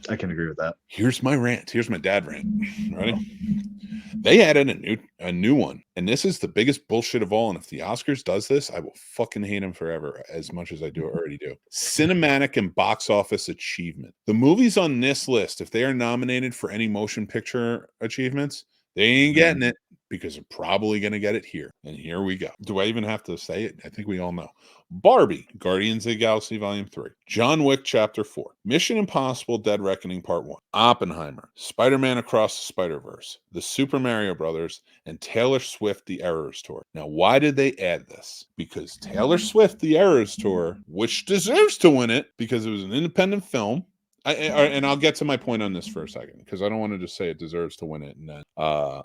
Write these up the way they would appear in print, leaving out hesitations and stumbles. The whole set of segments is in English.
I can agree with that. Here's my rant. Here's my dad rant. Ready? They added a new one, and this is the biggest bullshit of all. And if the Oscars does this, I will fucking hate him forever, as much as I already do. Cinematic and box office achievement. The movies on this list, if they are nominated for any motion picture achievements, they ain't getting it, because they're probably going to get it here. And here we go. Do I even have to say it? I think we all know. Barbie, Guardians of the Galaxy Volume 3, John Wick Chapter 4, Mission Impossible Dead Reckoning Part 1, Oppenheimer, Spider-Man Across the Spider-Verse, The Super Mario Brothers, and Taylor Swift The Eras Tour. Now, why did they add this? Because Taylor Swift The Eras Tour, which deserves to win it because it was an independent film, and I'll get to my point on this for a second, because I don't want to just say it deserves to win it and then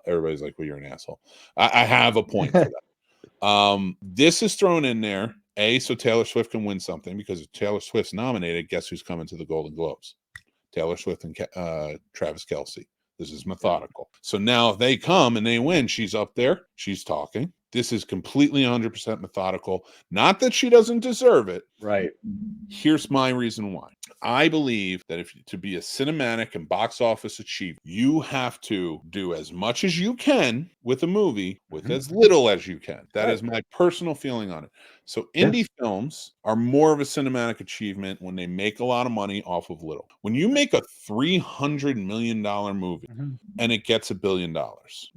everybody's like, well, you're an asshole. I have a point for that. This is thrown in there, so Taylor Swift can win something, because if Taylor Swift's nominated, guess who's coming to the Golden Globes? Taylor Swift and Travis Kelce. This is methodical. So now if they come and they win, she's up there, she's talking. This is completely 100% methodical. Not that she doesn't deserve it. Right. Here's my reason why. I believe that to be a cinematic and box office achiever, you have to do as much as you can with a movie with as little as you can. That is my personal feeling on it. So indie films are more of a cinematic achievement when they make a lot of money off of little. When you make a $300 million movie and it gets $1 billion,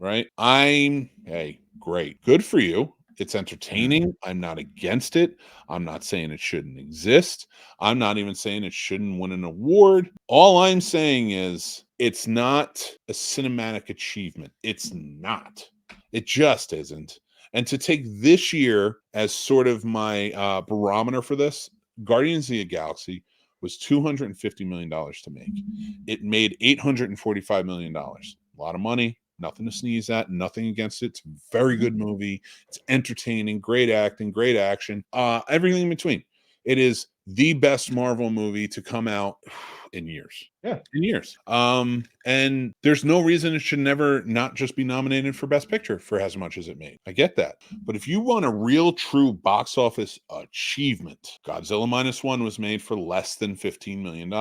right? Hey, great. Good for you. It's entertaining. I'm not against it. I'm not saying it shouldn't exist. I'm not even saying it shouldn't win an award. All I'm saying is it's not a cinematic achievement. It's not. It just isn't. And to take this year as sort of my barometer for this, Guardians of the Galaxy was $250 million to make. It made $845 million. A lot of money. Nothing to sneeze at, nothing against it. It's a very good movie. It's entertaining, great acting, great action, everything in between. It is the best Marvel movie to come out in years. Yeah. In years. And there's no reason it should never not just be nominated for Best Picture for as much as it made. I get that. But if you want a real true box office achievement, Godzilla Minus One was made for less than $15 million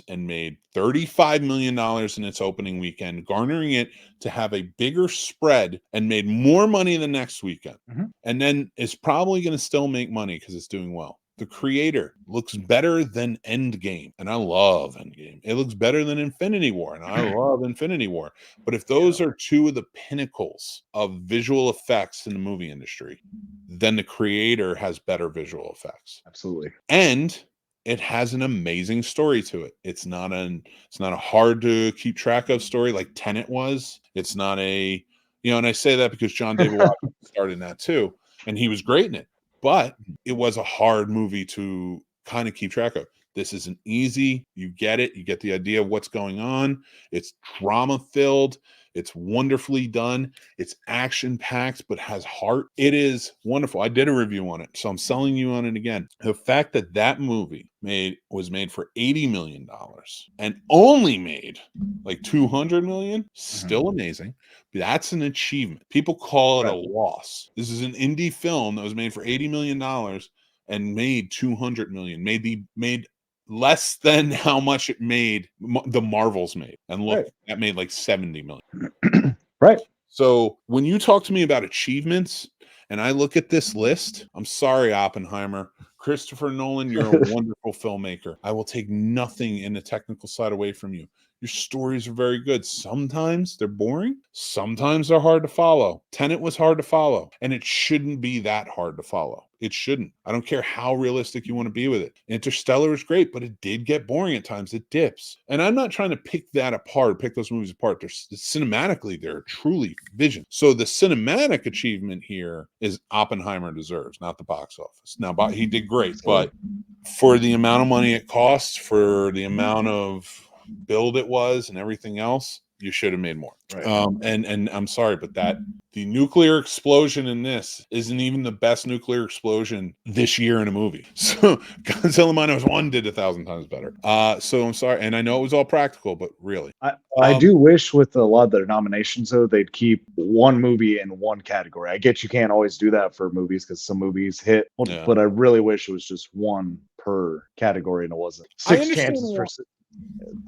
and made $35 million in its opening weekend, garnering it to have a bigger spread and made more money the next weekend. And then it's probably going to still make money because it's doing well. The Creator looks better than Endgame, and I love Endgame. It looks better than Infinity War, and I love Infinity War. But if those are two of the pinnacles of visual effects in the movie industry, then The Creator has better visual effects. Absolutely. And it has an amazing story to it. It's not a hard to keep track of story like Tenet was. It's not and I say that because John David Washington starred in that too, and he was great in it. But it was a hard movie to kind of keep track of. This is an easy, you get it. You get the idea of what's going on. It's drama-filled. It's wonderfully done. It's action-packed, but has heart. It is wonderful. I did a review on it, so I'm selling you on it again. The fact that movie was made for $80 million and only made like $200 million, still amazing. That's an achievement. People call it a loss. This is an indie film that was made for $80 million and made $200 million. Made less than how much it made the Marvels made. And look, that made like $70 million. Right. So when you talk to me about achievements and I look at this list, I'm sorry, Oppenheimer. Christopher Nolan, you're a wonderful filmmaker. I will take nothing in the technical side away from you. Your stories are very good. Sometimes they're boring. Sometimes they're hard to follow. Tenet was hard to follow, and it shouldn't be that hard to follow. It shouldn't. I don't care how realistic you want to be with it. Interstellar is great, but it did get boring at times. It dips. And I'm not trying to pick those movies apart. Cinematically, they're truly vision. So the cinematic achievement here is Oppenheimer deserves, not the box office. Now, he did great, but for the amount of money it costs, for the amount of build it was and everything else, you should have made more. Right. And I'm sorry, but the nuclear explosion in this isn't even the best nuclear explosion this year in a movie. So Godzilla Minus One did 1,000 times better. So I'm sorry, and I know it was all practical, but really, I do wish with a lot of their nominations though they'd keep one movie in one category. I get you can't always do that for movies because some movies hit, but I really wish it was just one per category and it wasn't six chances for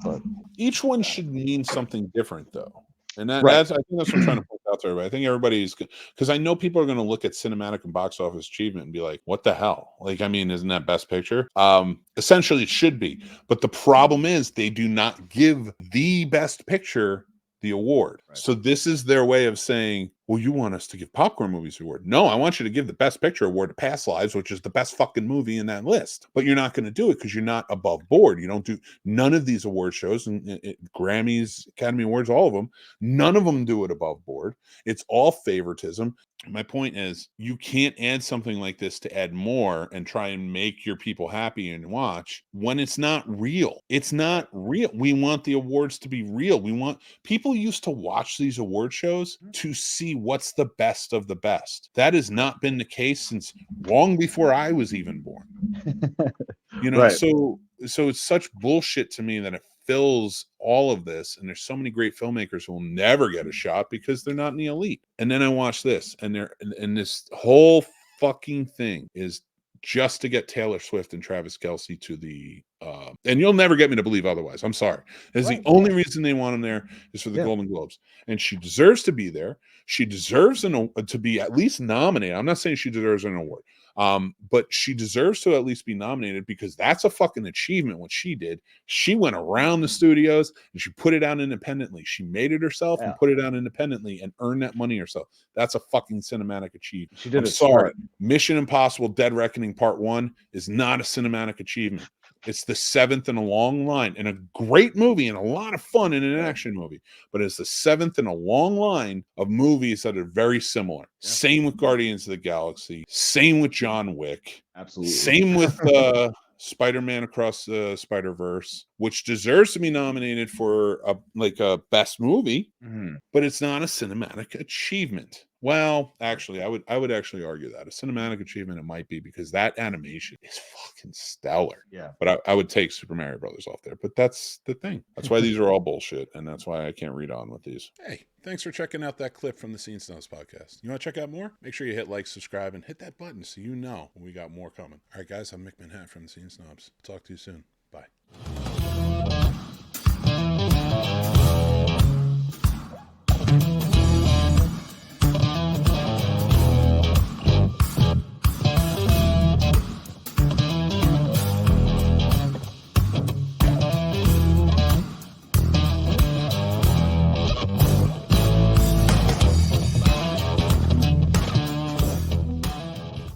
But Each one should mean something different, though. And Right. that's, I think that's what I'm trying to point out to everybody. I think everybody's, because I know people are going to look at cinematic and box office achievement and be like, what the hell? Like, I mean, isn't that best picture? Essentially it should be. But the problem is they do not give the best picture the award. Right. So this is their way of saying, well, you want us to give popcorn movies the award. No, I want you to give the best picture award to Past Lives, which is the best fucking movie in that list. But you're not going to do it because you're not above board. You don't do none of these award shows, and Grammys, Academy Awards, all of them. None of them do it above board. It's all favoritism. My point is, you can't add something like this to add more and try and make your people happy and watch when it's not real. It's not real. We want the awards to be real. We want people used to watch these award shows to see what's the best of the best. That has not been the case since long before I was even born. You know, Right. so it's such bullshit to me that it fills all of this, and there's so many great filmmakers who will never get a shot because they're not in the elite. And then I watch this, and this whole fucking thing is just to get Taylor Swift and Travis Kelce to the and you'll never get me to believe otherwise. I'm sorry. That's the only reason they want them there is for the Golden Globes. And she deserves to be there. She deserves to be at least nominated. I'm not saying she deserves an award. But she deserves to at least be nominated because that's a fucking achievement. What she did, she went around the studios and she put it out independently. She made it herself and put it out independently and earned that money herself. That's a fucking cinematic achievement. She did I'm it sorry. smart. Mission Impossible: Dead Reckoning Part 1 is not a cinematic achievement. It's the 7th in a long line, and a great movie and a lot of fun in an action movie. But it's the 7th in a long line of movies that are very similar. Yeah. Same with Guardians of the Galaxy. Same with John Wick. Absolutely. Same with Spider-Man Across the Spider-Verse, which deserves to be nominated for a best movie, but it's not a cinematic achievement. Well, actually, I would actually argue that a cinematic achievement it might be because that animation is fucking stellar. Yeah. But I would take Super Mario Brothers off there. But that's the thing. That's why these are all bullshit, and that's why I can't read on with these. Hey, thanks for checking out that clip from the Scene Snobs podcast. You want to check out more? Make sure you hit like, subscribe, and hit that button so you know when we got more coming. All right, guys, I'm Mick Manhattan from the Scene Snobs. Talk to you soon. Bye.